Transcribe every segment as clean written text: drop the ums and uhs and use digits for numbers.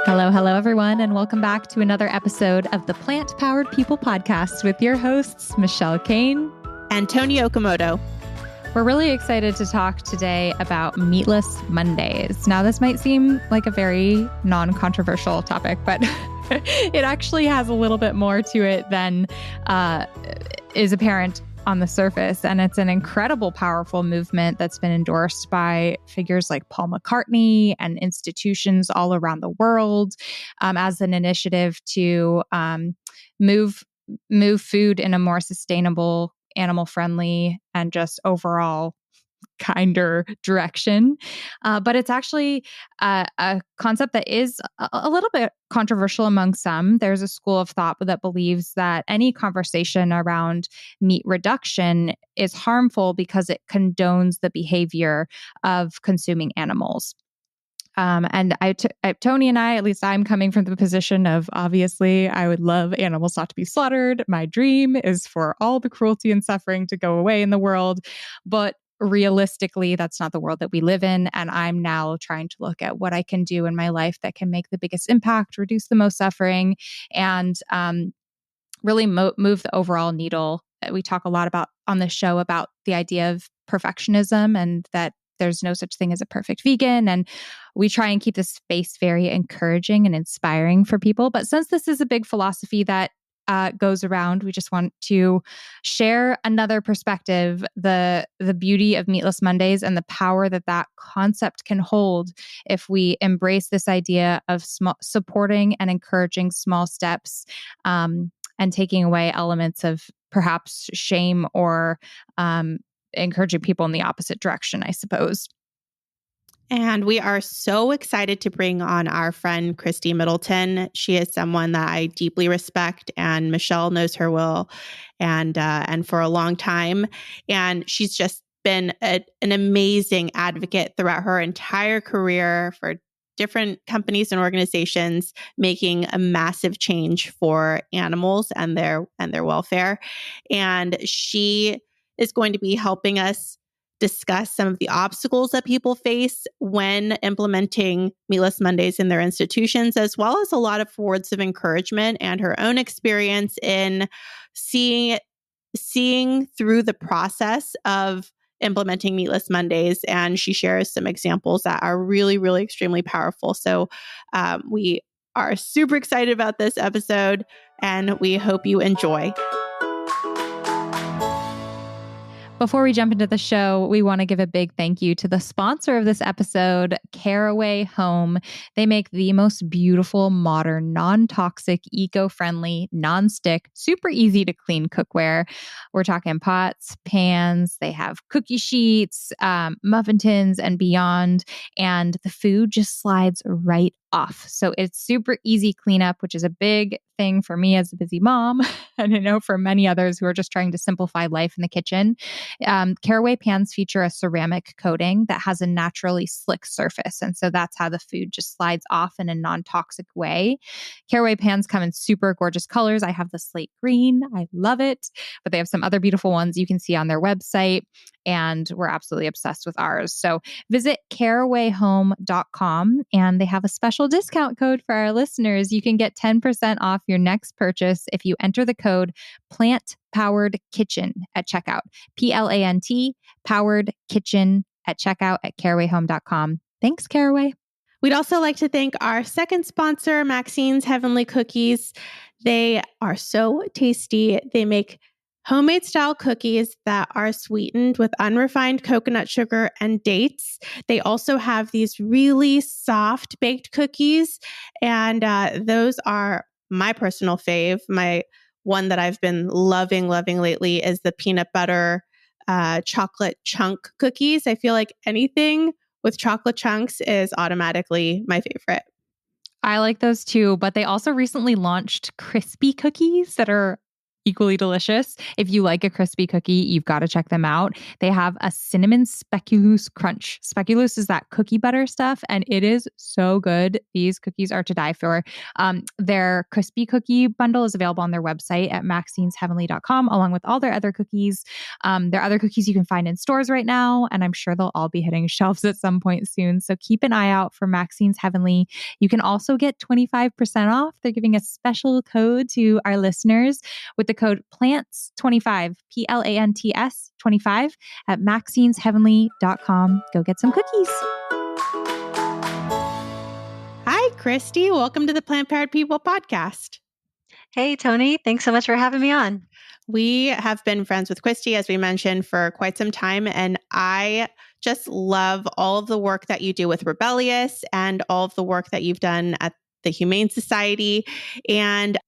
Hello, everyone, and welcome back to another episode of the Plant Powered People podcast with your hosts, Michelle Kane and Tony Okamoto. We're really excited to talk today about Meatless Mondays. Now, this might seem like a very non-controversial topic, but it actually has a little bit more to it than is apparent on the surface. And it's an incredible, powerful movement that's been endorsed by figures like Paul McCartney and institutions all around the world as an initiative to move food in a more sustainable, animal-friendly, and just overall kinder direction. But it's actually a concept that is a little bit controversial among some. There's a school of thought that believes that any conversation around meat reduction is harmful because it condones the behavior of consuming animals. And Tony and I, at least I'm coming from the position of, obviously, I would love animals not to be slaughtered. My dream is for all the cruelty and suffering to go away in the world. But realistically, that's not the world that we live in. And I'm now trying to look at what I can do in my life that can make the biggest impact, reduce the most suffering, and really move the overall needle. We talk a lot about on the show about the idea of perfectionism and that there's no such thing as a perfect vegan. And we try and keep this space very encouraging and inspiring for people. But since this is a big philosophy that goes around, we just want to share another perspective, the beauty of Meatless Mondays and the power that concept can hold if we embrace this idea of supporting and encouraging small steps and taking away elements of perhaps shame or encouraging people in the opposite direction, I suppose. And we are so excited to bring on our friend, Kristie Middleton. She is someone that I deeply respect, and Michelle knows her well and for a long time. And she's just been an amazing advocate throughout her entire career for different companies and organizations, making a massive change for animals and their welfare. And she is going to be helping us discuss some of the obstacles that people face when implementing Meatless Mondays in their institutions, as well as a lot of words of encouragement and her own experience in seeing through the process of implementing Meatless Mondays. And she shares some examples that are really, really extremely powerful. So we are super excited about this episode, and we hope you enjoy. Before we jump into the show, we want to give a big thank you to the sponsor of this episode, Caraway Home. They make the most beautiful, modern, non-toxic, eco-friendly, non-stick, super easy to clean cookware. We're talking pots, pans, they have cookie sheets, muffin tins, and beyond. And the food just slides right off. So it's super easy cleanup, which is a big thing for me as a busy mom. And I know for many others who are just trying to simplify life in the kitchen. Caraway pans feature a ceramic coating that has a naturally slick surface. And so that's how the food just slides off in a non-toxic way. Caraway pans come in super gorgeous colors. I have the slate green. I love it. But they have some other beautiful ones you can see on their website. And we're absolutely obsessed with ours. So visit carawayhome.com and they have a special discount code for our listeners. You can get 10% off your next purchase if you enter the code PLANT-POWERED-KITCHEN at checkout. PLANT Powered Kitchen at checkout at carawayhome.com. Thanks, Caraway. We'd also like to thank our second sponsor, Maxine's Heavenly Cookies. They are so tasty. They make homemade style cookies that are sweetened with unrefined coconut sugar and dates. They also have these really soft baked cookies, and those are my personal fave. My one that I've been loving lately is the peanut butter chocolate chunk cookies. I feel like anything with chocolate chunks is automatically my favorite. I like those too, but they also recently launched crispy cookies that are equally delicious. If you like a crispy cookie, you've got to check them out. They have a cinnamon speculoos crunch. Speculoos is that cookie butter stuff, and it is so good. These cookies are to die for. Their crispy cookie bundle is available on their website at maxinesheavenly.com, along with all their other cookies. There are other cookies you can find in stores right now, and I'm sure they'll all be hitting shelves at some point soon. So keep an eye out for Maxine's Heavenly. You can also get 25% off. They're giving a special code to our listeners with the code PLANTS25, PLANTS 25 at maxinesheavenly.com. Go get some cookies. Hi, Kristie. Welcome to the Plant Powered People podcast. Hey, Tony. Thanks so much for having me on. We have been friends with Kristie, as we mentioned, for quite some time. And I just love all of the work that you do with Rebellyous and all of the work that you've done at the Humane Society. And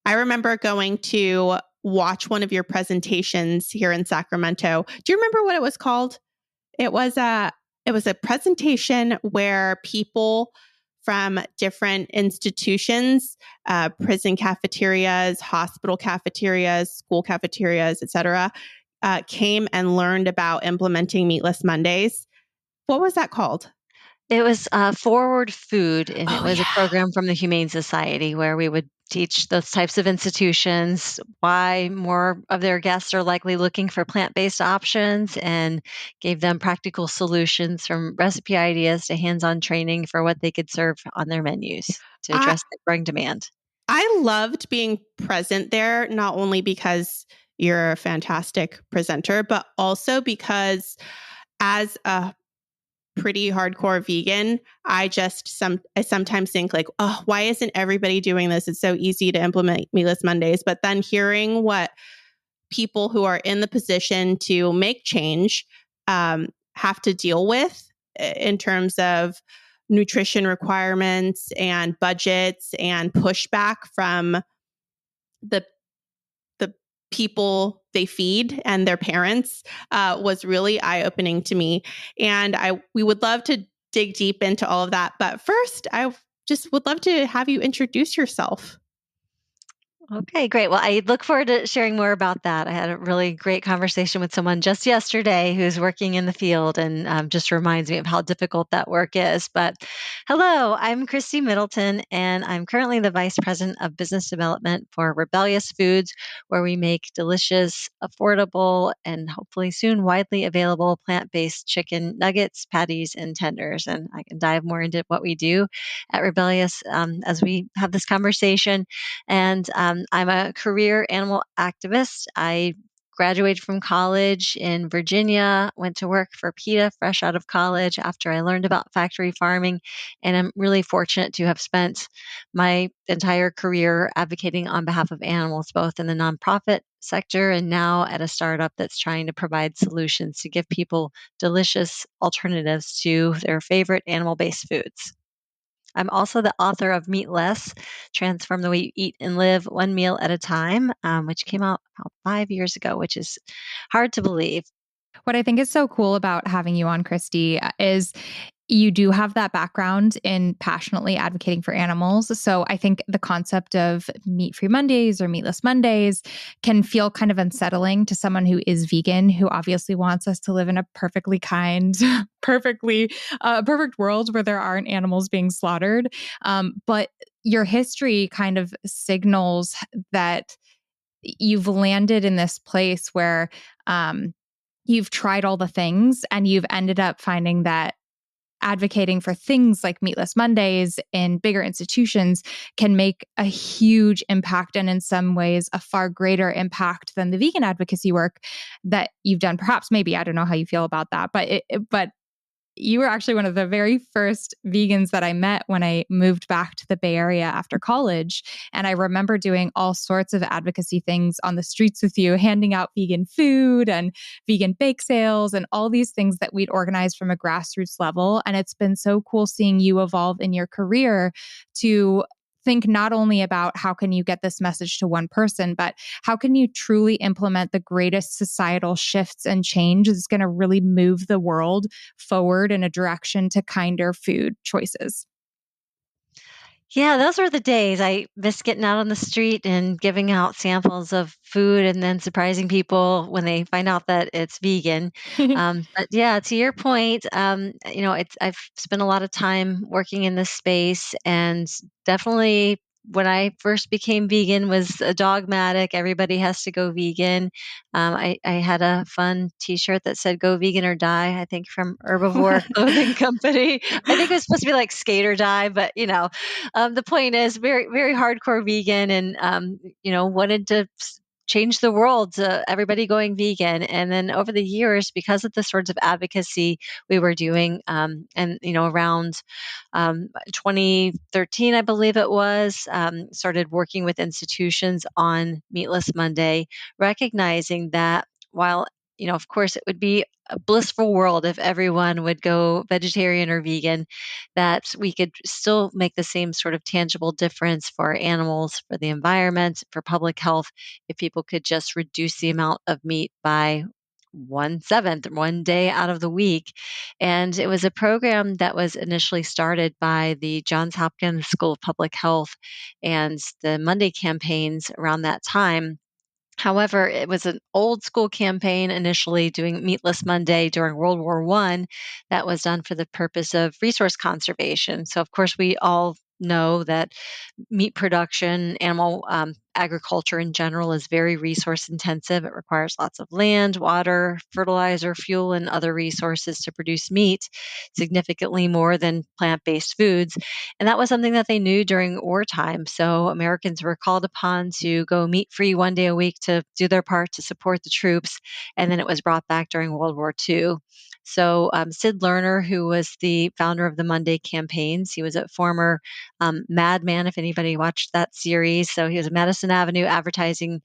I remember going to watch one of your presentations here in Sacramento. Do you remember what it was called? It was a presentation where people from different institutions, prison cafeterias, hospital cafeterias, school cafeterias, etc., came and learned about implementing Meatless Mondays. What was that called? It was Forward Food, and it was a program from the Humane Society where we would teach those types of institutions why more of their guests are likely looking for plant-based options, and gave them practical solutions from recipe ideas to hands-on training for what they could serve on their menus to address the growing demand. I loved being present there, not only because you're a fantastic presenter, but also because as a pretty hardcore vegan, I sometimes think like, oh, why isn't everybody doing this? It's so easy to implement Meatless Mondays. But then hearing what people who are in the position to make change have to deal with in terms of nutrition requirements and budgets and pushback from the people they feed and their parents was really eye-opening to me. And we would love to dig deep into all of that. But first, I just would love to have you introduce yourself. Okay, great. Well, I look forward to sharing more about that. I had a really great conversation with someone just yesterday who's working in the field, and just reminds me of how difficult that work is. But hello, I'm Kristie Middleton, and I'm currently the Vice President of Business Development for Rebellyous Foods, where we make delicious, affordable, and hopefully soon widely available plant-based chicken nuggets, patties, and tenders. And I can dive more into what we do at Rebellyous as we have this conversation. And I'm a career animal activist. I graduated from college in Virginia, went to work for PETA fresh out of college after I learned about factory farming. And I'm really fortunate to have spent my entire career advocating on behalf of animals, both in the nonprofit sector and now at a startup that's trying to provide solutions to give people delicious alternatives to their favorite animal-based foods. I'm also the author of Meatless, Transform the Way You Eat and Live One Meal at a Time, which came out about 5 years ago, which is hard to believe. What I think is so cool about having you on, Kristie, is you do have that background in passionately advocating for animals. So I think the concept of meat-free Mondays or meatless Mondays can feel kind of unsettling to someone who is vegan, who obviously wants us to live in a perfectly kind, perfect world where there aren't animals being slaughtered. But your history kind of signals that you've landed in this place where you've tried all the things and you've ended up finding that advocating for things like Meatless Mondays in bigger institutions can make a huge impact, and in some ways a far greater impact than the vegan advocacy work that you've done. Perhaps, maybe, I don't know how you feel about that, but you were actually one of the very first vegans that I met when I moved back to the Bay Area after college. And I remember doing all sorts of advocacy things on the streets with you, handing out vegan food and vegan bake sales and all these things that we'd organized from a grassroots level. And it's been so cool seeing you evolve in your career to think not only about how can you get this message to one person, but how can you truly implement the greatest societal shifts and change that's going to really move the world forward in a direction to kinder food choices. Yeah, those were the days. I miss getting out on the street and giving out samples of food and then surprising people when they find out that it's vegan. But yeah, to your point, I've spent a lot of time working in this space, and definitely when I first became vegan was a dogmatic. Everybody has to go vegan. I had a fun T-shirt that said "Go vegan or die." I think from Herbivore Clothing Company. I think it was supposed to be like "Skate or die," but the point is very, very hardcore vegan and, wanted to change the world to everybody going vegan. And then over the years, because of the sorts of advocacy we were doing, around 2013, I believe it was, started working with institutions on Meatless Monday, recognizing that while of course, it would be a blissful world if everyone would go vegetarian or vegan, that we could still make the same sort of tangible difference for animals, for the environment, for public health, if people could just reduce the amount of meat by 1/7, one day out of the week. And it was a program that was initially started by the Johns Hopkins School of Public Health and the Monday campaigns around that time. However, it was an old school campaign initially doing Meatless Monday during World War I that was done for the purpose of resource conservation. So, of course, we all know that meat production, animal agriculture in general is very resource intensive. It requires lots of land, water, fertilizer, fuel, and other resources to produce meat, significantly more than plant based foods. And that was something that they knew during wartime. So Americans were called upon to go meat free one day a week to do their part to support the troops. And then it was brought back during World War II. So Sid Lerner, who was the founder of the Monday campaigns, he was a former madman, if anybody watched that series. So he was a Madison Avenue advertising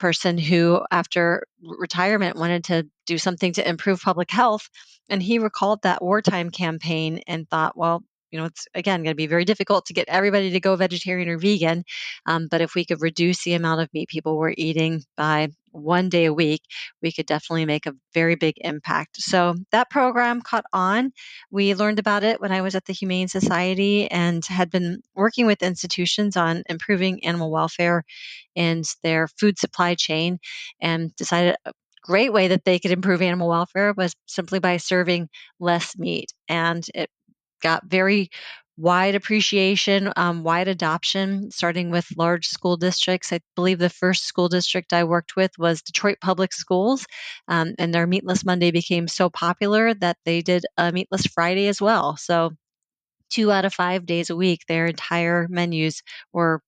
person who, after retirement, wanted to do something to improve public health. And he recalled that wartime campaign and thought, well, it's again going to be very difficult to get everybody to go vegetarian or vegan. But if we could reduce the amount of meat people were eating by one day a week, we could definitely make a very big impact. So that program caught on. We learned about it when I was at the Humane Society and had been working with institutions on improving animal welfare and their food supply chain, and decided a great way that they could improve animal welfare was simply by serving less meat. And it got very wide appreciation, wide adoption, starting with large school districts. I believe the first school district I worked with was Detroit Public Schools, and their Meatless Monday became so popular that they did a Meatless Friday as well. So 2 out of 5 days a week, their entire menus were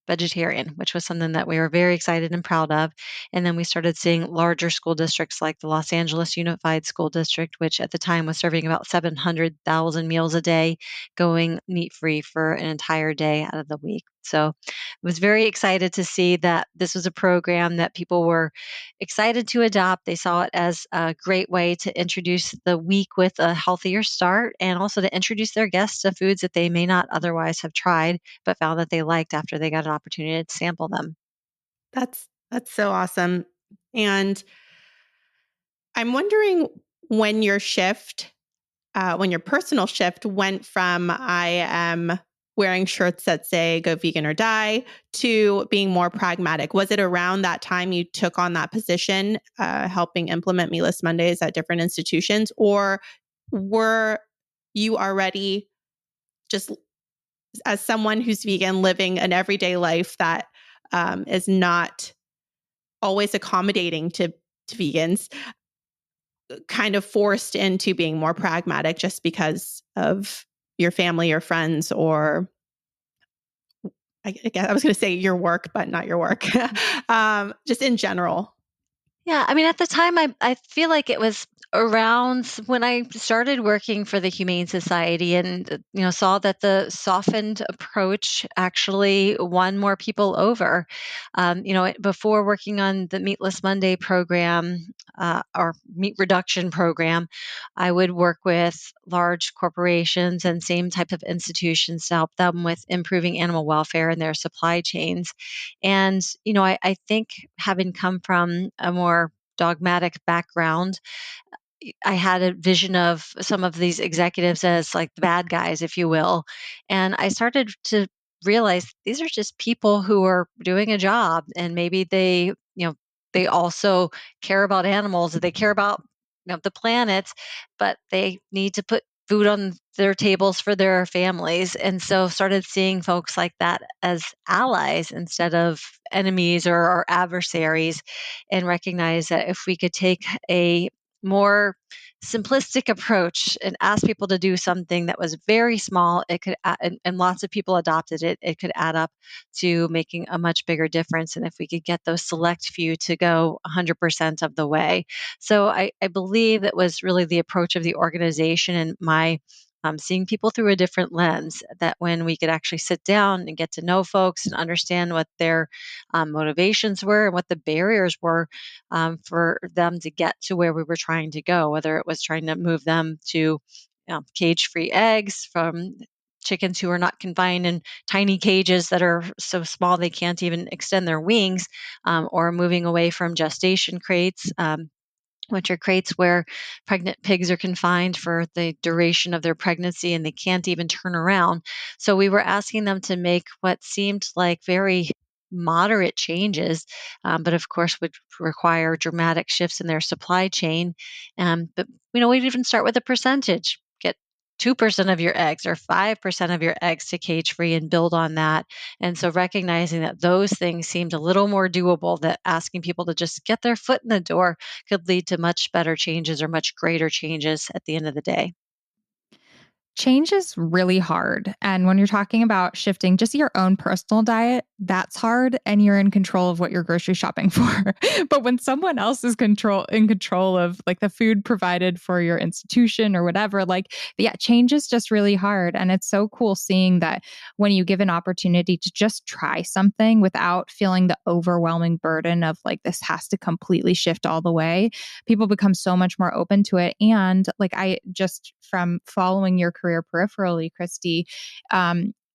vegetarian, which was something that we were very excited and proud of. And then we started seeing larger school districts like the Los Angeles Unified School District, which at the time was serving about 700,000 meals a day, going meat free for an entire day out of the week. So I was very excited to see that this was a program that people were excited to adopt. They saw it as a great way to introduce the week with a healthier start, and also to introduce their guests to foods that they may not otherwise have tried but found that they liked after they got an opportunity to sample them. That's so awesome. And I'm wondering when when your personal shift went from I am wearing shirts that say go vegan or die to being more pragmatic. Was it around that time you took on that position, helping implement Meatless Mondays at different institutions, or were you already just as someone who's vegan living an everyday life that is not always accommodating to vegans, kind of forced into being more pragmatic just because of your family or friends, or I guess I was going to say your work, but not your work, just in general? Yeah, I mean, at the time, I feel like it was around when I started working for the Humane Society, and saw that the softened approach actually won more people over. Before working on the Meatless Monday program, or meat reduction program, I would work with large corporations and same type of institutions to help them with improving animal welfare in their supply chains. And, I think having come from a more dogmatic background, I had a vision of some of these executives as like the bad guys, if you will. And I started to realize these are just people who are doing a job, and maybe they also care about animals, they care about the planet, but they need to put food on their tables for their families. And so started seeing folks like that as allies instead of enemies or adversaries, and recognize that if we could take a more simplistic approach and ask people to do something that was very small, it could and lots of people adopted it, it could add up to making a much bigger difference. And if we could get those select few to go 100% of the way. So I believe it was really the approach of the organization and my seeing people through a different lens, that when we could actually sit down and get to know folks and understand what their motivations were and what the barriers were, for them to get to where we were trying to go, whether it was trying to move them to cage-free eggs from chickens who are not confined in tiny cages that are so small they can't even extend their wings, or moving away from gestation crates. Which are crates where pregnant pigs are confined for the duration of their pregnancy and they can't even turn around. So we were asking them to make what seemed like very moderate changes, but of course would require dramatic shifts in their supply chain. But we'd even start with a percentage. Get 2% of your eggs or 5% of your eggs to cage free and build on that. And so recognizing that those things seemed a little more doable, that asking people to just get their foot in the door could lead to much better changes or much greater changes at the end of the day. Change is really hard. And when you're talking about shifting just your own personal diet, that's hard and you're in control of what you're grocery shopping for. But when someone else is in control of like the food provided for your institution or whatever, like yeah, change is just really hard. And it's so cool seeing that when you give an opportunity to just try something without feeling the overwhelming burden of like this has to completely shift all the way, people become so much more open to it. And like I just from following your career peripherally, Kristie,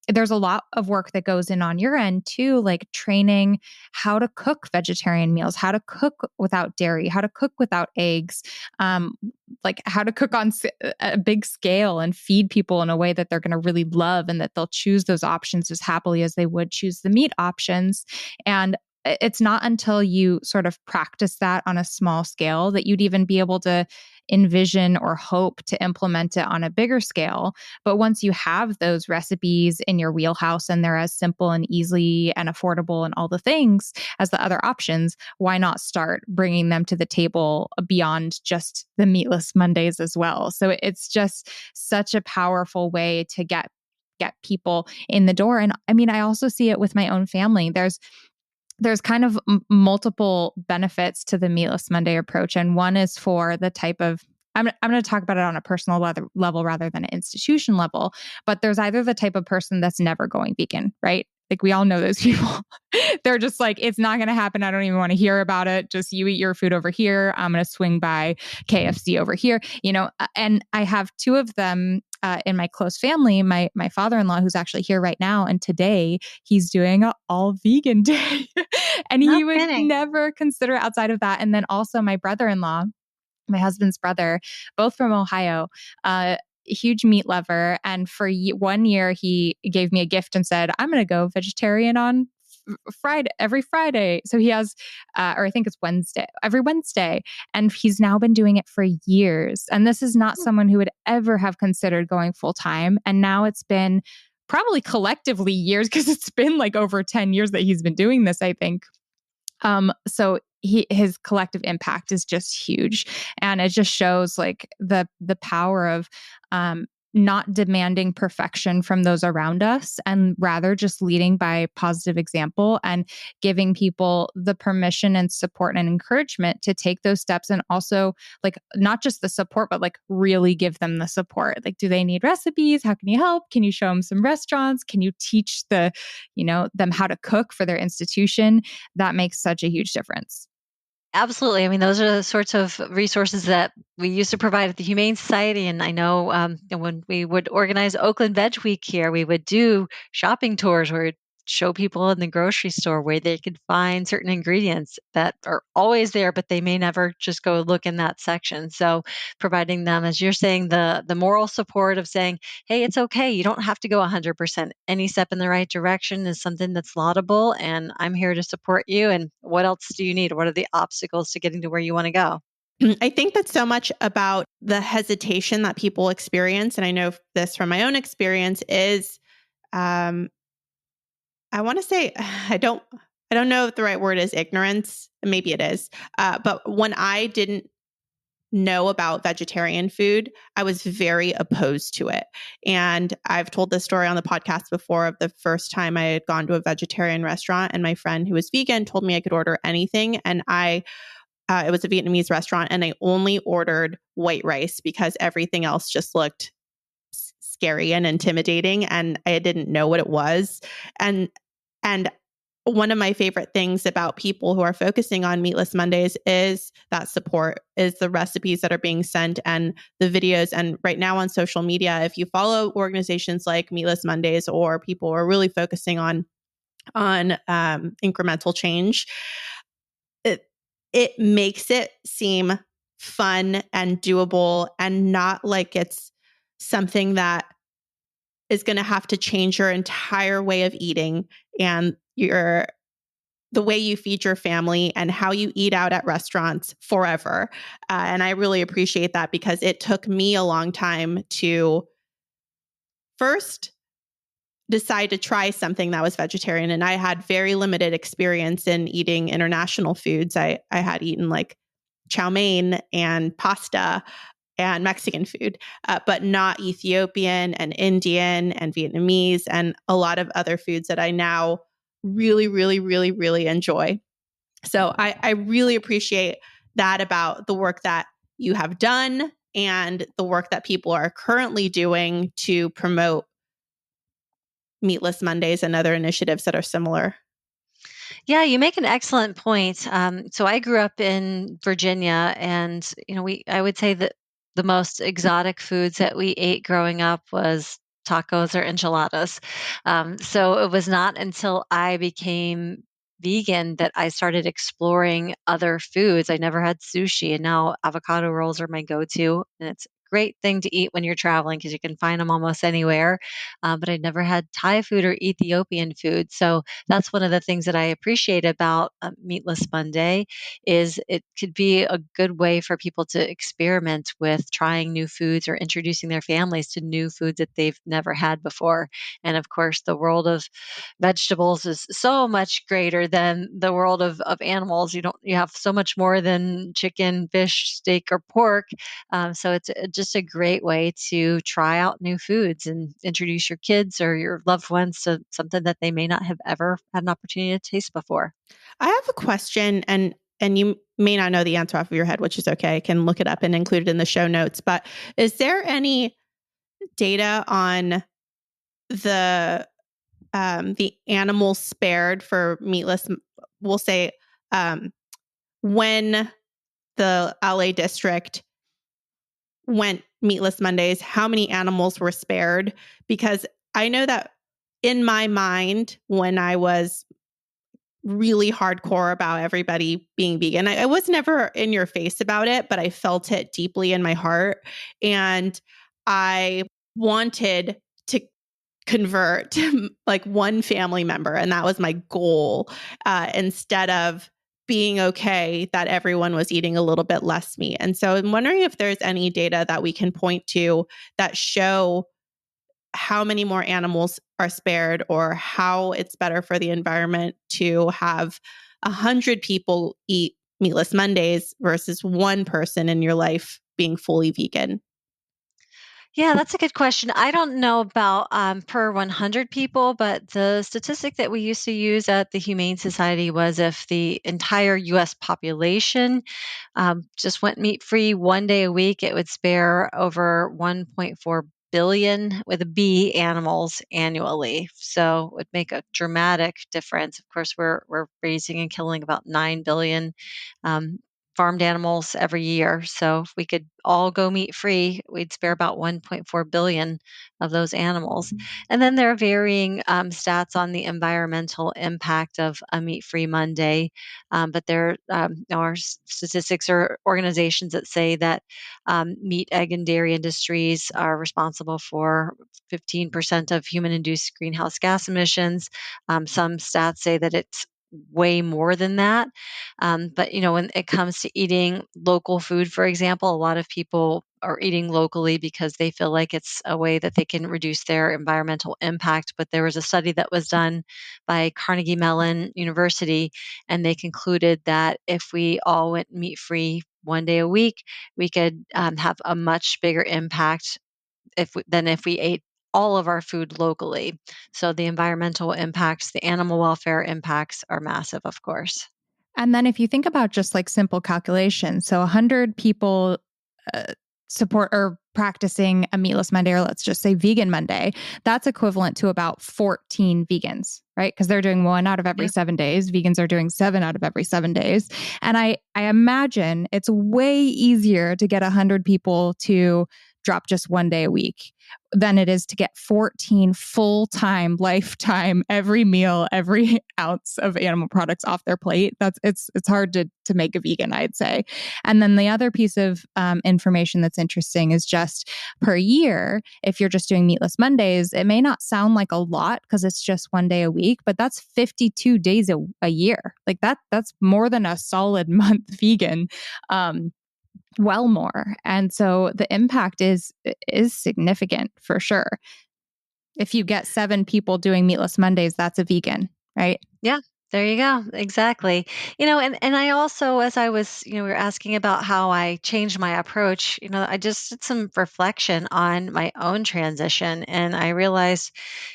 there's a lot of work that goes in on your end too, like training how to cook vegetarian meals, how to cook without dairy, how to cook without eggs, like how to cook on a big scale and feed people in a way that they're going to really love and that they'll choose those options as happily as they would choose the meat options. And it's not until you sort of practice that on a small scale that you'd even be able to envision or hope to implement it on a bigger scale. But once you have those recipes in your wheelhouse and they're as simple and easy and affordable and all the things as the other options, why not start bringing them to the table beyond just the Meatless Mondays as well? So it's just such a powerful way to get people in the door. And I mean, I also see it with my own family. There's kind of multiple benefits to the Meatless Monday approach. And one is for the type of, I'm going to talk about it on a personal level rather than an institution level, but there's either the type of person that's never going vegan, right? Like we all know those people. They're just like, it's not going to happen. I don't even want to hear about it. Just you eat your food over here. I'm going to swing by KFC over here, and I have two of them in my close family, my father-in-law, who's actually here right now. And today he's doing an all vegan day and No he would kidding. never consider outside of that. And then also my brother-in-law, my husband's brother, both from Ohio, huge meat lover. And for 1 year, he gave me a gift and said, I'm going to go vegetarian on Friday, every Friday. So he has, or I think it's every Wednesday. And he's now been doing it for years. And this is not someone who would ever have considered going full time. And now it's been probably collectively years because it's been like over 10 years that he's been doing this, I think. So his collective impact is just huge. And it just shows like the power of, not demanding perfection from those around us and rather just leading by positive example and giving people the permission and support and encouragement to take those steps. And also like not just the support, but like really give them the support. Like, do they need recipes? How can you help? Can you show them some restaurants? Can you teach them how to cook for their institution? That makes such a huge difference. Absolutely. I mean, those are the sorts of resources that we used to provide at the Humane Society. And I know when we would organize Oakland Veg Week here, we would do shopping tours where we'd show people in the grocery store where they could find certain ingredients that are always there, but they may never just go look in that section. So providing them, as you're saying, the moral support of saying, hey, it's okay. You don't have to go 100%. Any step in the right direction is something that's laudable, and I'm here to support you. And what else do you need? What are the obstacles to getting to where you want to go? I think that's so much about the hesitation that people experience. And I know this from my own experience is, I want to say, I don't know if the right word is ignorance. Maybe it is. But when I didn't know about vegetarian food, I was very opposed to it. And I've told this story on the podcast before of the first time I had gone to a vegetarian restaurant, and my friend who was vegan told me I could order anything. And it was a Vietnamese restaurant, and I only ordered white rice because everything else just looked scary and intimidating, and I didn't know what it was. And and one of my favorite things about people who are focusing on Meatless Mondays is that support, is the recipes that are being sent and the videos. And right now on social media, if you follow organizations like Meatless Mondays or people who are really focusing on incremental change, it makes it seem fun and doable and not like it's something that is going to have to change your entire way of eating and the way you feed your family and how you eat out at restaurants forever. And I really appreciate that because it took me a long time to first decide to try something that was vegetarian. And I had very limited experience in eating international foods. I had eaten like chow mein and pasta and Mexican food, but not Ethiopian and Indian and Vietnamese and a lot of other foods that I now really, really, really, really enjoy. So I really appreciate that about the work that you have done and the work that people are currently doing to promote Meatless Mondays and other initiatives that are similar. Yeah, you make an excellent point. So I grew up in Virginia, and I would say that the most exotic foods that we ate growing up was tacos or enchiladas. So it was not until I became vegan that I started exploring other foods. I never had sushi, and now avocado rolls are my go-to, and it's a great thing to eat when you're traveling because you can find them almost anywhere. But I'd never had Thai food or Ethiopian food, so that's one of the things that I appreciate about Meatless Monday is it could be a good way for people to experiment with trying new foods or introducing their families to new foods that they've never had before. And of course, the world of vegetables is so much greater than the world of animals. You have so much more than chicken, fish, steak, or pork. So it's just a great way to try out new foods and introduce your kids or your loved ones to something that they may not have ever had an opportunity to taste before. I have a question, and you may not know the answer off of your head, which is okay. I can look it up and include it in the show notes. But is there any data on the animals spared for meatless? We'll say when the LA district went Meatless Mondays, how many animals were spared? Because I know that in my mind, when I was really hardcore about everybody being vegan, I was never in your face about it, but I felt it deeply in my heart. And I wanted to convert like one family member, and that was my goal, instead of being okay that everyone was eating a little bit less meat. And so I'm wondering if there's any data that we can point to that show how many more animals are spared or how it's better for the environment to have 100 people eat Meatless Mondays versus one person in your life being fully vegan. Yeah, that's a good question. I don't know about per 100 people, but the statistic that we used to use at the Humane Society was if the entire US population just went meat free one day a week, it would spare over 1.4 billion with a B animals annually. So it would make a dramatic difference. Of course, we're raising and killing about 9 billion. Um, farmed animals every year. So if we could all go meat free, we'd spare about 1.4 billion of those animals. And then there are varying stats on the environmental impact of a meat free Monday. But there are statistics or organizations that say that meat, egg, and dairy industries are responsible for 15% of human induced greenhouse gas emissions. Some stats say that it's way more than that. But when it comes to eating local food, for example, a lot of people are eating locally because they feel like it's a way that they can reduce their environmental impact. But there was a study that was done by Carnegie Mellon University, and they concluded that if we all went meat free one day a week, we could have a much bigger impact than if we ate all of our food locally. So the environmental impacts, the animal welfare impacts are massive, of course. And then if you think about just like simple calculations, so 100 people support or practicing a meatless Monday, or let's just say vegan Monday, that's equivalent to about 14 vegans, right? Because they're doing 1 out of every 7 days. Vegans are doing 7 out of every 7 days. And I imagine it's way easier to get 100 people to drop just 1 day a week than it is to get 14 full-time, lifetime, every meal, every ounce of animal products off their plate. It's hard to make a vegan, I'd say. And then the other piece of information that's interesting is just per year, if you're just doing meatless Mondays, it may not sound like a lot because it's just 1 day a week, but that's 52 days a year. Like that's more than a solid month vegan. Well more. And so the impact is significant for sure. If you get 7 people doing meatless Mondays, that's a vegan, right? Yeah, there you go. Exactly. And I also, as I was, we were asking about how I changed my approach, I just did some reflection on my own transition, and I realized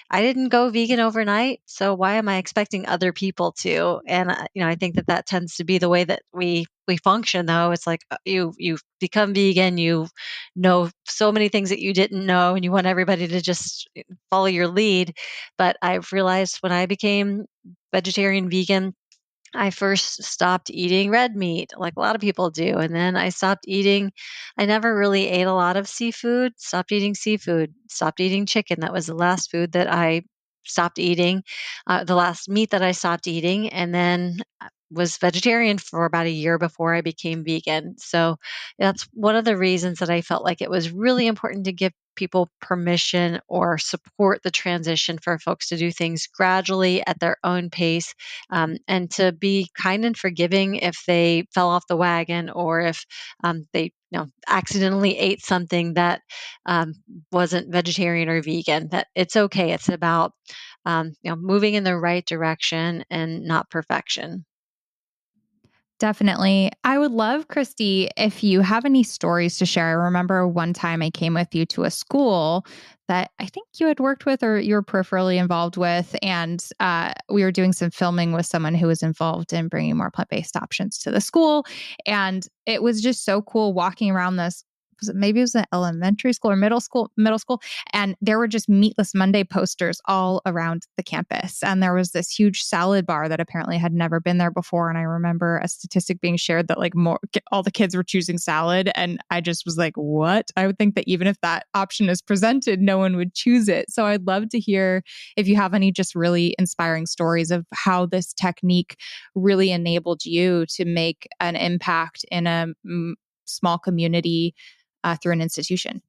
I didn't go vegan overnight, so why am I expecting other people to? And I think that tends to be the way that we function. Though it's like you become vegan, you know so many things that you didn't know, and you want everybody to just follow your lead. But I've realized when I became vegetarian vegan, I first stopped eating red meat, like a lot of people do. And then I never really ate a lot of seafood, stopped eating seafood, stopped eating chicken. That was the last food that I stopped eating, the last meat that I stopped eating. And then was vegetarian for about a year before I became vegan. So that's one of the reasons that I felt like it was really important to give people permission or support the transition for folks to do things gradually at their own pace, and to be kind and forgiving if they fell off the wagon, or if they accidentally ate something that wasn't vegetarian or vegan. That it's okay. It's about moving in the right direction and not perfection. Definitely. I would love, Kristie, if you have any stories to share. I remember one time I came with you to a school that I think you had worked with or you were peripherally involved with. And we were doing some filming with someone who was involved in bringing more plant-based options to the school. And it was just so cool walking around this. Maybe it was an elementary school or middle school, and there were just Meatless Monday posters all around the campus. And there was this huge salad bar that apparently had never been there before. And I remember a statistic being shared that like all the kids were choosing salad. And I just was like, what? I would think that even if that option is presented, no one would choose it. So I'd love to hear if you have any just really inspiring stories of how this technique really enabled you to make an impact in a small community through an institution.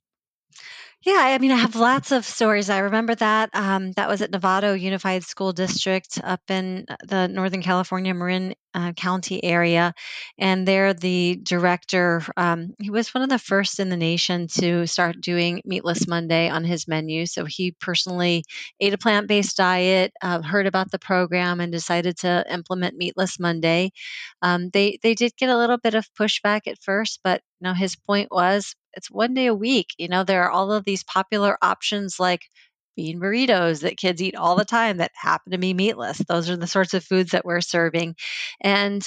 Yeah, I mean, I have lots of stories. I remember that that was at Novato Unified School District up in the Northern California Marin County area, and there the director, he was one of the first in the nation to start doing Meatless Monday on his menu. So he personally ate a plant-based diet, heard about the program, and decided to implement Meatless Monday. They did get a little bit of pushback at first, but his point was it's 1 day a week. There are all of these popular options like bean burritos that kids eat all the time that happen to be meatless. Those are the sorts of foods that we're serving. And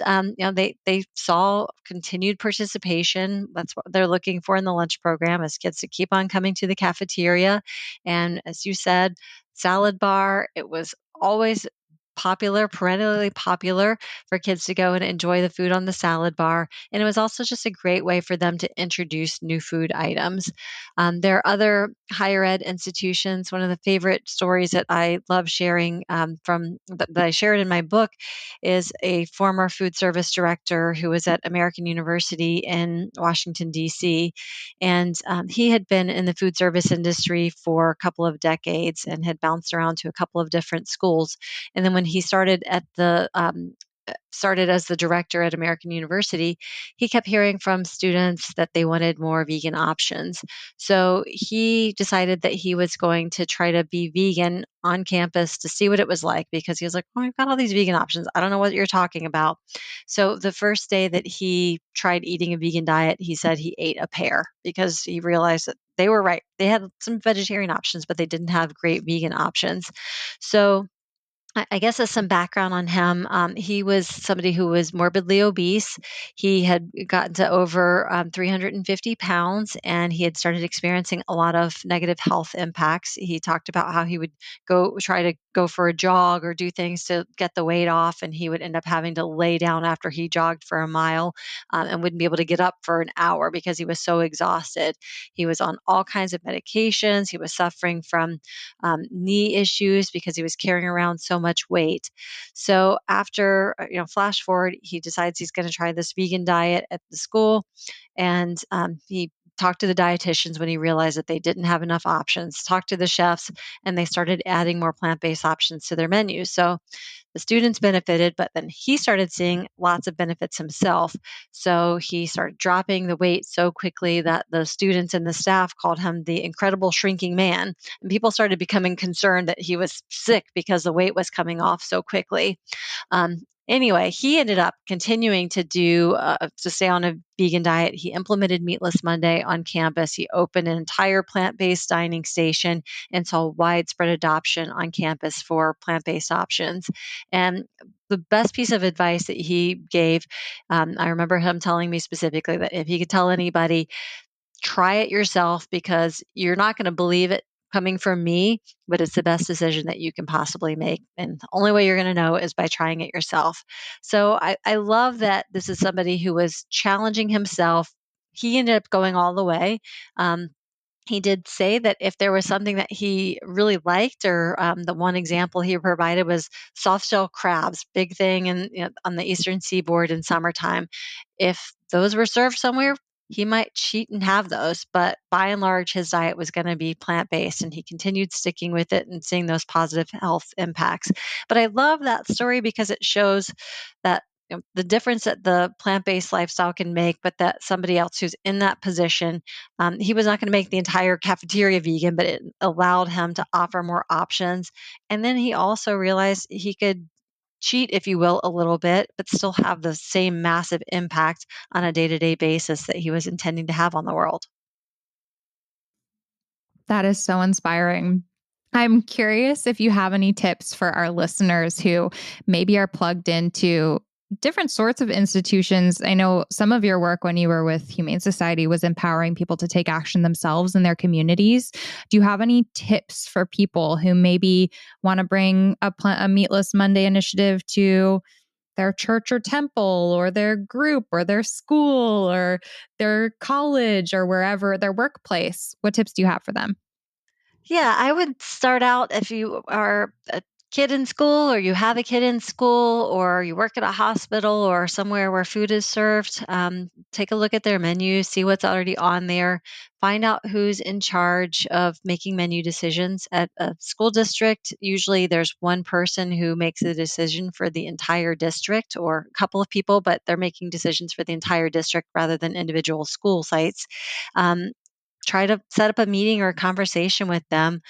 they saw continued participation. That's what they're looking for in the lunch program, is kids to keep on coming to the cafeteria. And as you said, salad bar, it was always popular, perennially popular for kids to go and enjoy the food on the salad bar. And it was also just a great way for them to introduce new food items. There are other higher ed institutions. One of the favorite stories that I love sharing that I shared in my book is a former food service director who was at American University in Washington, D.C. And he had been in the food service industry for a couple of decades and had bounced around to a couple of different schools. And then when he started as the director at American University, he kept hearing from students that they wanted more vegan options. So he decided that he was going to try to be vegan on campus to see what it was like, because he was like, "Oh, I've got all these vegan options. I don't know what you're talking about." So the first day that he tried eating a vegan diet, he said he ate a pear because he realized that they were right. They had some vegetarian options, but they didn't have great vegan options. So I guess as some background on him, he was somebody who was morbidly obese. He had gotten to over 350 pounds, and he had started experiencing a lot of negative health impacts. He talked about how he would try to go for a jog or do things to get the weight off, and he would end up having to lay down after he jogged for a mile, and wouldn't be able to get up for an hour because he was so exhausted. He was on all kinds of medications. He was suffering from knee issues because he was carrying around so much weight. So after, flash forward, he decides he's going to try this vegan diet at the school, and he talked to the dietitians when he realized that they didn't have enough options, talked to the chefs, and they started adding more plant-based options to their menus. So the students benefited, but then he started seeing lots of benefits himself. So he started dropping the weight so quickly that the students and the staff called him the incredible shrinking man. And people started becoming concerned that he was sick because the weight was coming off so quickly. Anyway, he ended up continuing to stay on a vegan diet. He implemented Meatless Monday on campus. He opened an entire plant-based dining station and saw widespread adoption on campus for plant-based options. And the best piece of advice that he gave, I remember him telling me specifically that if he could tell anybody, try it yourself, because you're not going to believe it coming from me, but it's the best decision that you can possibly make. And the only way you're going to know is by trying it yourself. So I love that this is somebody who was challenging himself. He ended up going all the way. He did say that if there was something that he really liked, or the one example he provided was soft shell crabs, big thing on the eastern seaboard in summertime. If those were served somewhere, he might cheat and have those, but by and large, his diet was going to be plant based, and he continued sticking with it and seeing those positive health impacts. But I love that story because it shows that the difference that the plant-based lifestyle can make, but that somebody else who's in that position, he was not going to make the entire cafeteria vegan, but it allowed him to offer more options. And then he also realized he could cheat, if you will, a little bit, but still have the same massive impact on a day-to-day basis that he was intending to have on the world. That is so inspiring. I'm curious if you have any tips for our listeners who maybe are plugged into different sorts of institutions. I know some of your work when you were with Humane Society was empowering people to take action themselves in their communities. Do you have any tips for people who maybe want to bring a Meatless Monday initiative to their church or temple or their group or their school or their college or wherever, their workplace? What tips do you have for them? Yeah, I would start out, if you are a kid in school, or you have a kid in school, or you work at a hospital or somewhere where food is served, take a look at their menu, see what's already on there, find out who's in charge of making menu decisions. At a school district, usually there's one person who makes the decision for the entire district, or a couple of people, but they're making decisions for the entire district rather than individual school sites. Um, Try to set up a meeting or a conversation with them,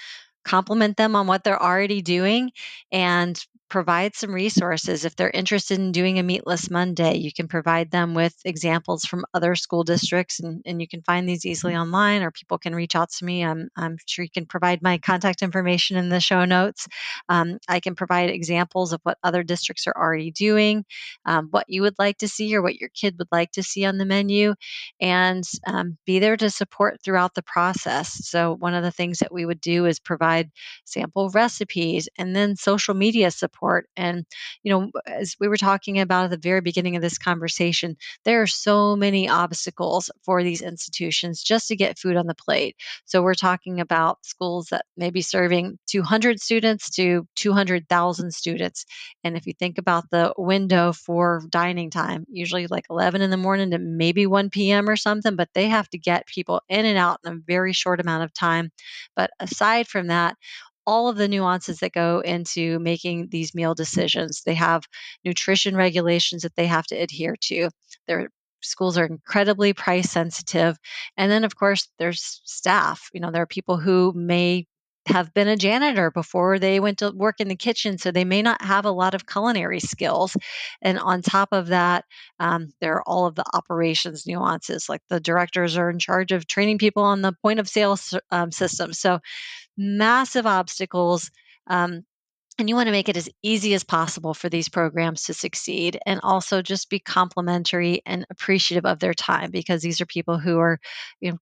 compliment them on what they're already doing, and provide some resources. If they're interested in doing a Meatless Monday, you can provide them with examples from other school districts, and you can find these easily online, or people can reach out to me. I'm sure you can provide my contact information in the show notes. I can provide examples of what other districts are already doing, what you would like to see or what your kid would like to see on the menu, and be there to support throughout the process. So one of the things that we would do is provide sample recipes, and then social media support support. And, as we were talking about at the very beginning of this conversation, there are so many obstacles for these institutions just to get food on the plate. So we're talking about schools that may be serving 200 students to 200,000 students. And if you think about the window for dining time, usually like 11 in the morning to maybe 1 p.m. or something, but they have to get people in and out in a very short amount of time. But aside from that, all of the nuances that go into making these meal decisions. They have nutrition regulations that they have to adhere to. Their schools are incredibly price sensitive. And then, of course, there's staff. There are people who may have been a janitor before they went to work in the kitchen, so they may not have a lot of culinary skills. And on top of that, there are all of the operations nuances, like the directors are in charge of training people on the point of sale system. So massive obstacles. And you want to make it as easy as possible for these programs to succeed, and also just be complimentary and appreciative of their time, because these are people who are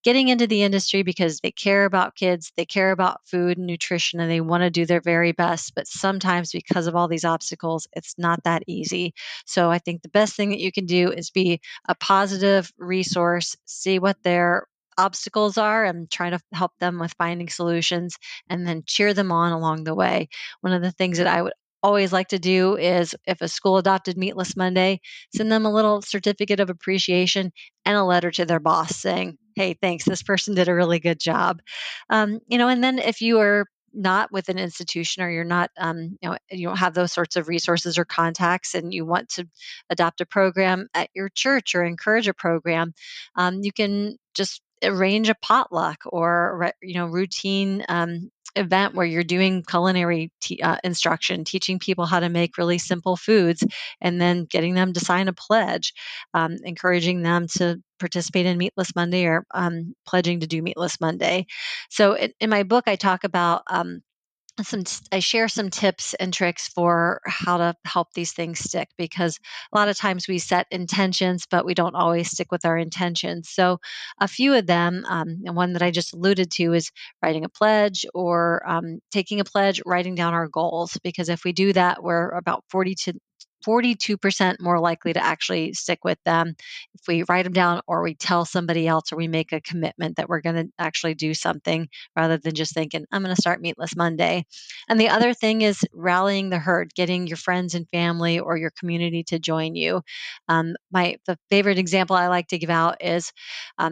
getting into the industry because they care about kids, they care about food and nutrition, and they want to do their very best. But sometimes because of all these obstacles, it's not that easy. So I think the best thing that you can do is be a positive resource, see what their obstacles are and try to help them with finding solutions, and then cheer them on along the way. One of the things that I would always like to do is, if a school adopted Meatless Monday, send them a little certificate of appreciation and a letter to their boss saying, "Hey, thanks, this person did a really good job." And then if you are not with an institution, or you're not, you don't have those sorts of resources or contacts, and you want to adopt a program at your church or encourage a program, you can just arrange a potluck or routine event where you're doing culinary instruction, teaching people how to make really simple foods, and then getting them to sign a pledge, encouraging them to participate in Meatless Monday, or pledging to do Meatless Monday. So in my book, I talk about I share some tips and tricks for how to help these things stick, because a lot of times we set intentions, but we don't always stick with our intentions. So a few of them, and one that I just alluded to, is writing a pledge, or taking a pledge, writing down our goals, because if we do that, we're about 42% more likely to actually stick with them if we write them down, or we tell somebody else, or we make a commitment that we're going to actually do something, rather than just thinking, "I'm going to start Meatless Monday." And the other thing is rallying the herd, getting your friends and family or your community to join you. The favorite example I like to give out is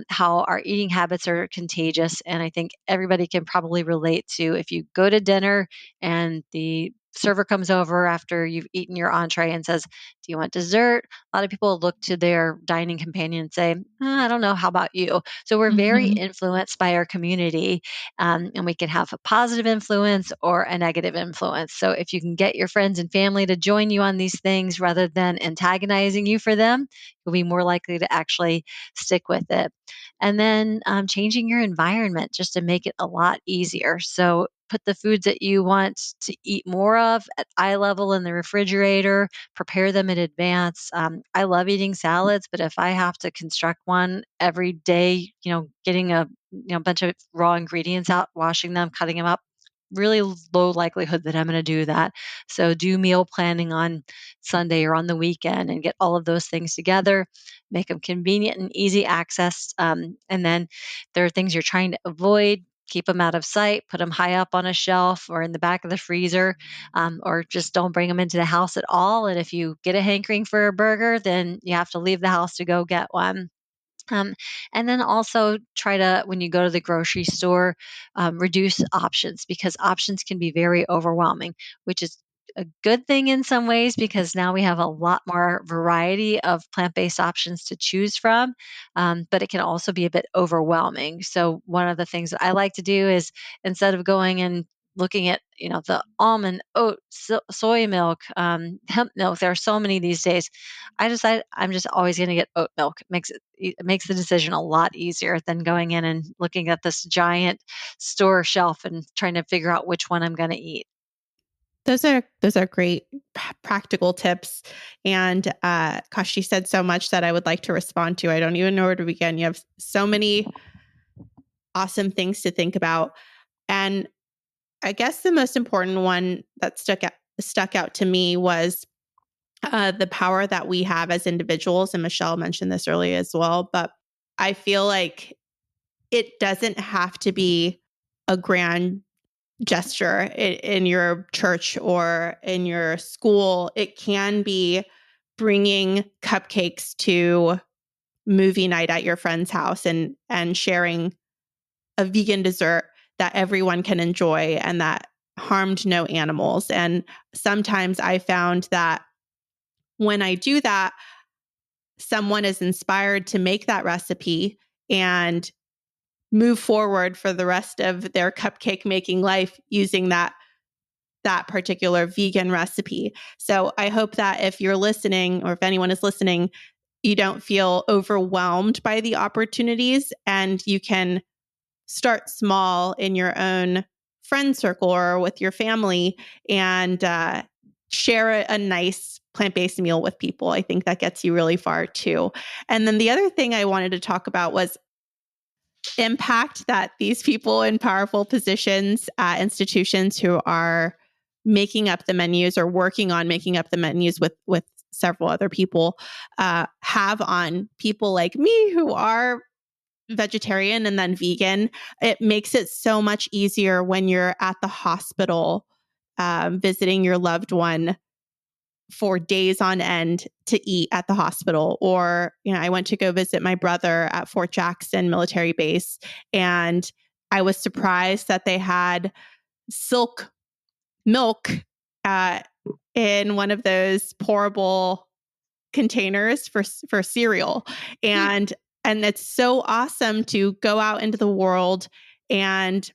how our eating habits are contagious. And I think everybody can probably relate to, if you go to dinner and the server comes over after you've eaten your entree and says, "Do you want dessert?" A lot of people look to their dining companion and say, "I don't know. How about you?" So we're very Mhm. influenced by our community, and we can have a positive influence or a negative influence. So if you can get your friends and family to join you on these things rather than antagonizing you for them, you'll be more likely to actually stick with it. And then changing your environment just to make it a lot easier. So put the foods that you want to eat more of at eye level in the refrigerator, prepare them in advance. I love eating salads, but if I have to construct one every day, getting a bunch of raw ingredients out, washing them, cutting them up, really low likelihood that I'm going to do that. So do meal planning on Sunday or on the weekend, and get all of those things together, make them convenient and easy access. And then there are things you're trying to avoid, keep them out of sight, put them high up on a shelf or in the back of the freezer, or just don't bring them into the house at all. And if you get a hankering for a burger, then you have to leave the house to go get one. Um, and then also try to, when you go to the grocery store, reduce options, because options can be very overwhelming, which is a good thing in some ways, because now we have a lot more variety of plant-based options to choose from. But it can also be a bit overwhelming. So one of the things that I like to do is, instead of going and looking at the almond, oat, soy milk, hemp milk, there are so many these days, I decide I'm just always going to get oat milk. It makes the decision a lot easier than going in and looking at this giant store shelf and trying to figure out which one I'm going to eat. Those are great practical tips. And gosh, she said so much that I would like to respond to. I don't even know where to begin. You have so many awesome things to think about. And I guess the most important one that stuck out to me was the power that we have as individuals. And Michelle mentioned this earlier as well, but I feel like it doesn't have to be a grand gesture in your church or in your school. It can be bringing cupcakes to movie night at your friend's house and sharing a vegan dessert that everyone can enjoy and that harmed no animals. And sometimes I found that when I do that, someone is inspired to make that recipe and move forward for the rest of their cupcake making life using that particular vegan recipe. So I hope that if you're listening, or if anyone is listening, you don't feel overwhelmed by the opportunities, and you can start small in your own friend circle or with your family and share a nice plant-based meal with people. I think that gets you really far too. And then the other thing I wanted to talk about was impact that these people in powerful positions at institutions who are making up the menus or working on making up the menus with several other people have on people like me who are vegetarian and then vegan. It makes it so much easier when you're at the hospital visiting your loved one for days on end to eat at the hospital. Or, I went to go visit my brother at Fort Jackson military base, and I was surprised that they had silk milk in one of those pourable containers for cereal. And it's so awesome to go out into the world and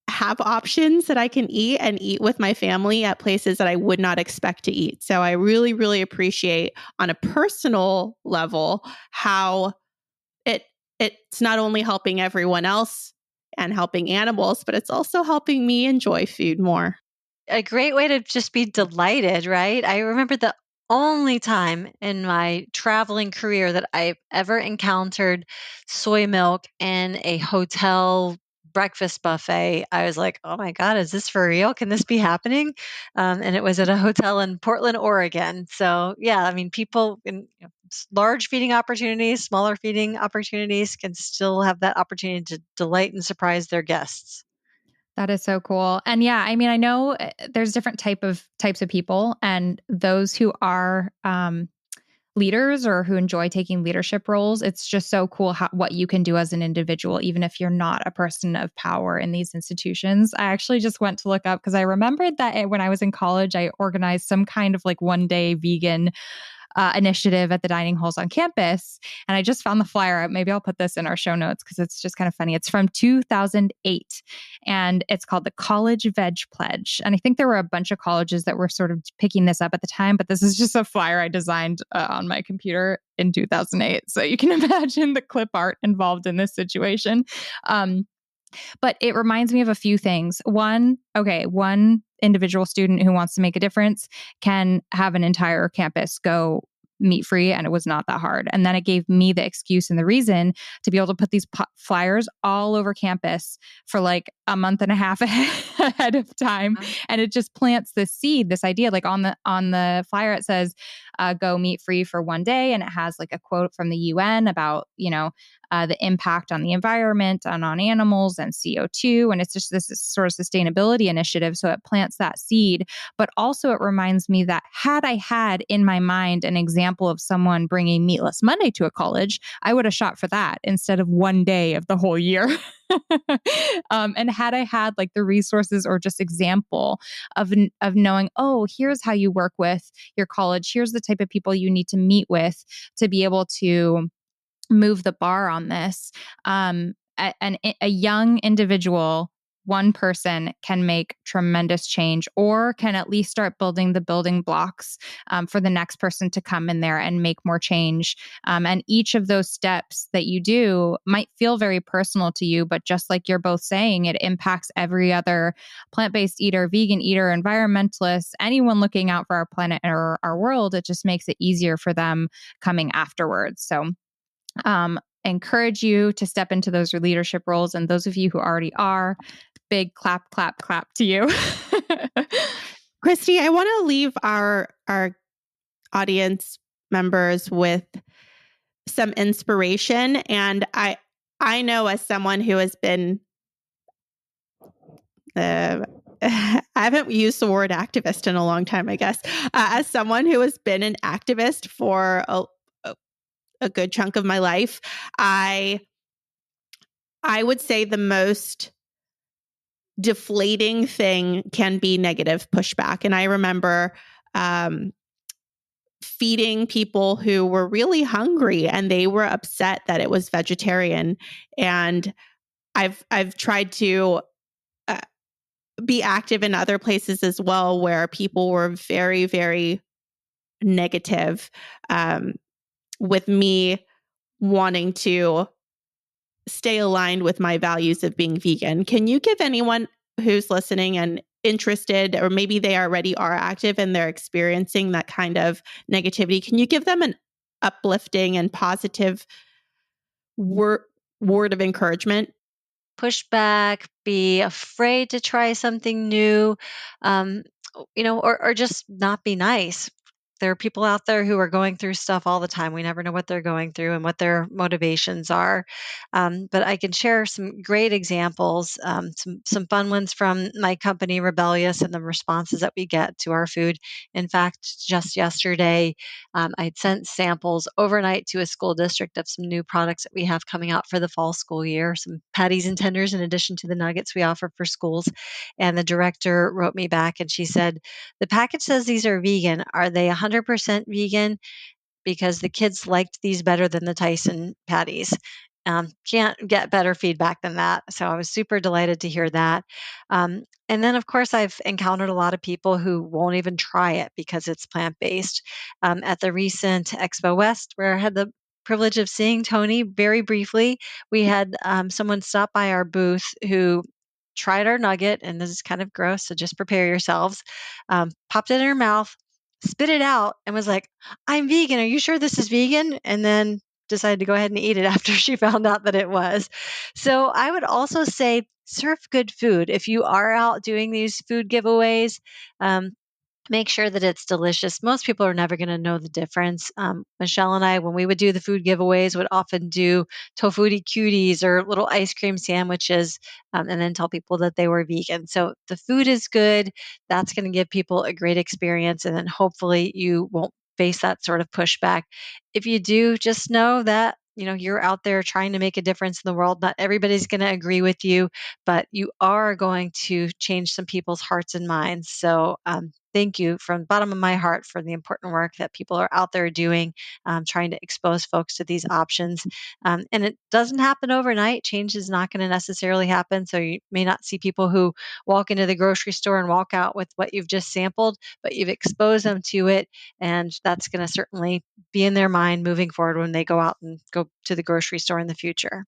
have options that I can eat and eat with my family at places that I would not expect to eat. So I really, really appreciate on a personal level how it's not only helping everyone else and helping animals, but it's also helping me enjoy food more. A great way to just be delighted, right? I remember the only time in my traveling career that I've ever encountered soy milk in a hotel breakfast buffet. I was like, oh my God, is this for real? Can this be happening? And it was at a hotel in Portland, Oregon. So, yeah, I mean, people in large feeding opportunities, smaller feeding opportunities can still have that opportunity to delight and surprise their guests. That is so cool. And yeah, I mean, I know there's different types of people, and those who are leaders or who enjoy taking leadership roles. It's just so cool what you can do as an individual, even if you're not a person of power in these institutions. I actually just went to look up because I remembered that when I was in college, I organized some kind of like one-day vegan initiative at the dining halls on campus. And I just found the flyer. Maybe I'll put this in our show notes because it's just kind of funny. It's from 2008 and it's called the College Veg Pledge. And I think there were a bunch of colleges that were sort of picking this up at the time, but this is just a flyer I designed on my computer in 2008. So you can imagine the clip art involved in this situation. But it reminds me of a few things. One individual student who wants to make a difference can have an entire campus go meat free, and it was not that hard. And then it gave me the excuse and the reason to be able to put these flyers all over campus for like a month and a half ahead of time. And it just plants this seed, this idea. Like on the flyer, it says, go meat free for one day. And it has like a quote from the UN about, the impact on the environment and on animals and CO2. And it's just this sort of sustainability initiative. So it plants that seed. But also it reminds me that had I had in my mind an example of someone bringing Meatless Monday to a college, I would have shot for that instead of one day of the whole year. And had I had like the resources or just example of knowing, oh, here's how you work with your college, here's the type of people you need to meet with to be able to move the bar on this. A young individual, one person can make tremendous change, or can at least start building the building blocks for the next person to come in there and make more change. And each of those steps that you do might feel very personal to you, but just like you're both saying, it impacts every other plant-based eater, vegan eater, environmentalist, anyone looking out for our planet or our world. It just makes it easier for them coming afterwards. So encourage you to step into those leadership roles. And those of you who already are, big clap, clap, clap to you. Kristie, I want to leave our audience members with some inspiration. And I know, as someone who has been, I haven't used the word activist in a long time, I guess. As someone who has been an activist for a good chunk of my life, I would say the most deflating thing can be negative pushback. And I remember feeding people who were really hungry and they were upset that it was vegetarian. And I've tried to be active in other places as well, where people were very, very negative, with me wanting to stay aligned with my values of being vegan. Can you give anyone who's listening and interested, or maybe they already are active and they're experiencing that kind of negativity, can you give them an uplifting and positive word of encouragement? Push back, be afraid to try something new, um, or just not be nice. There are people out there who are going through stuff all the time. We never know what they're going through and what their motivations are. But I can share some great examples, some fun ones from my company, Rebellious, and the responses that we get to our food. In fact, just yesterday, I had sent samples overnight to a school district of some new products that we have coming out for the fall school year, some patties and tenders in addition to the nuggets we offer for schools. And the director wrote me back and she said, "The package says these are vegan. Are they 100% vegan? Because the kids liked these better than the Tyson patties." Can't get better feedback than that. So I was super delighted to hear that. And then, of course, I've encountered a lot of people who won't even try it because it's plant based. At the recent Expo West, where I had the privilege of seeing Tony very briefly, we had someone stop by our booth who tried our nugget, and this is kind of gross, so just prepare yourselves. Popped it in her mouth, spit it out, and was like, "I'm vegan. Are you sure this is vegan?" And then decided to go ahead and eat it after she found out that it was. So I would also say serve good food. If you are out doing these food giveaways, make sure that it's delicious. Most people are never going to know the difference. Michelle and I, when we would do the food giveaways, would often do tofuti cuties or little ice cream sandwiches, and then tell people that they were vegan. So the food is good. That's going to give people a great experience, and then hopefully you won't face that sort of pushback. If you do, just know that you're out there trying to make a difference in the world. Not everybody's going to agree with you, but you are going to change some people's hearts and minds. So thank you from the bottom of my heart for the important work that people are out there doing, trying to expose folks to these options. And it doesn't happen overnight. Change is not going to necessarily happen. So you may not see people who walk into the grocery store and walk out with what you've just sampled, but you've exposed them to it. And that's going to certainly be in their mind moving forward when they go out and go to the grocery store in the future.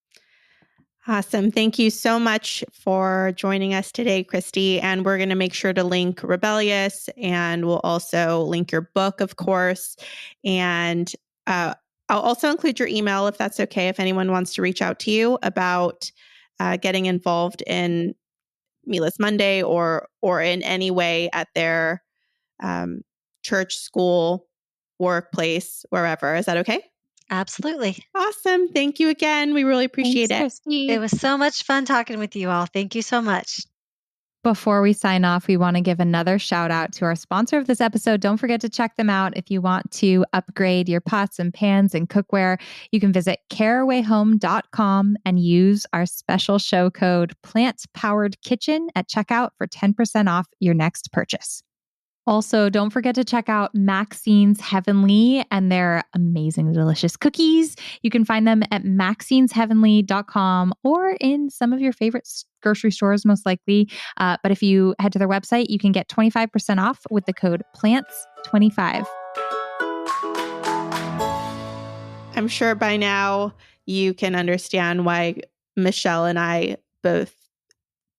Awesome. Thank you so much for joining us today, Kristie. And we're going to make sure to link Rebellious, and we'll also link your book, of course. And I'll also include your email, if that's okay, if anyone wants to reach out to you about getting involved in Meatless Monday or in any way at their church, school, workplace, wherever. Is that okay? Absolutely. Awesome. Thank you again. We really appreciate Thanks, it. Kristie. It was so much fun talking with you all. Thank you so much. Before we sign off, we want to give another shout out to our sponsor of this episode. Don't forget to check them out. If you want to upgrade your pots and pans and cookware, you can visit carawayhome.com and use our special show code PlantPoweredKitchen at checkout for 10% off your next purchase. Also, don't forget to check out Maxine's Heavenly and their amazing, delicious cookies. You can find them at maxinesheavenly.com or in some of your favorite grocery stores, most likely. But if you head to their website, you can get 25% off with the code PLANTS25. I'm sure by now you can understand why Michelle and I both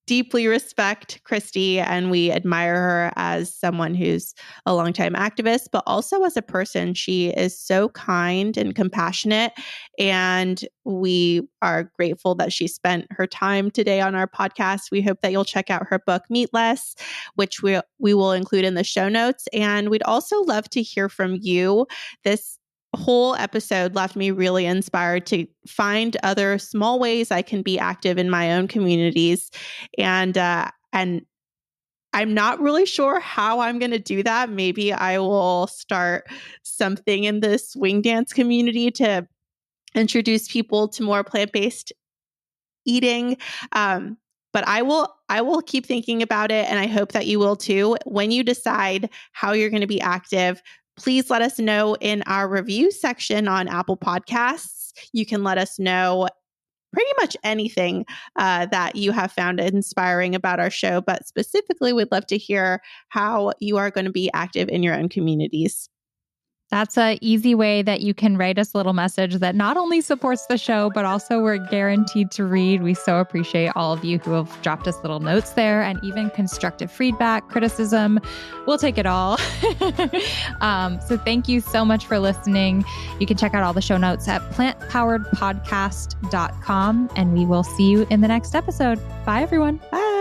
deeply respect Kristie, and we admire her as someone who's a longtime activist, but also as a person. She is so kind and compassionate, and we are grateful that she spent her time today on our podcast. We hope that you'll check out her book, Meatless, which we will include in the show notes. And we'd also love to hear from you. This whole episode left me really inspired to find other small ways I can be active in my own communities. And I'm not really sure how I'm going to do that. Maybe I will start something in the swing dance community to introduce people to more plant-based eating. But I will keep thinking about it, and I hope that you will too. When you decide how you're going to be active, please let us know in our review section on Apple Podcasts. You can let us know pretty much anything that you have found inspiring about our show, but specifically, we'd love to hear how you are going to be active in your own communities. That's an easy way that you can write us a little message that not only supports the show, but also we're guaranteed to read. We so appreciate all of you who have dropped us little notes there, and even constructive feedback, criticism. We'll take it all. So thank you so much for listening. You can check out all the show notes at plantpoweredpodcast.com, and we will see you in the next episode. Bye, everyone. Bye.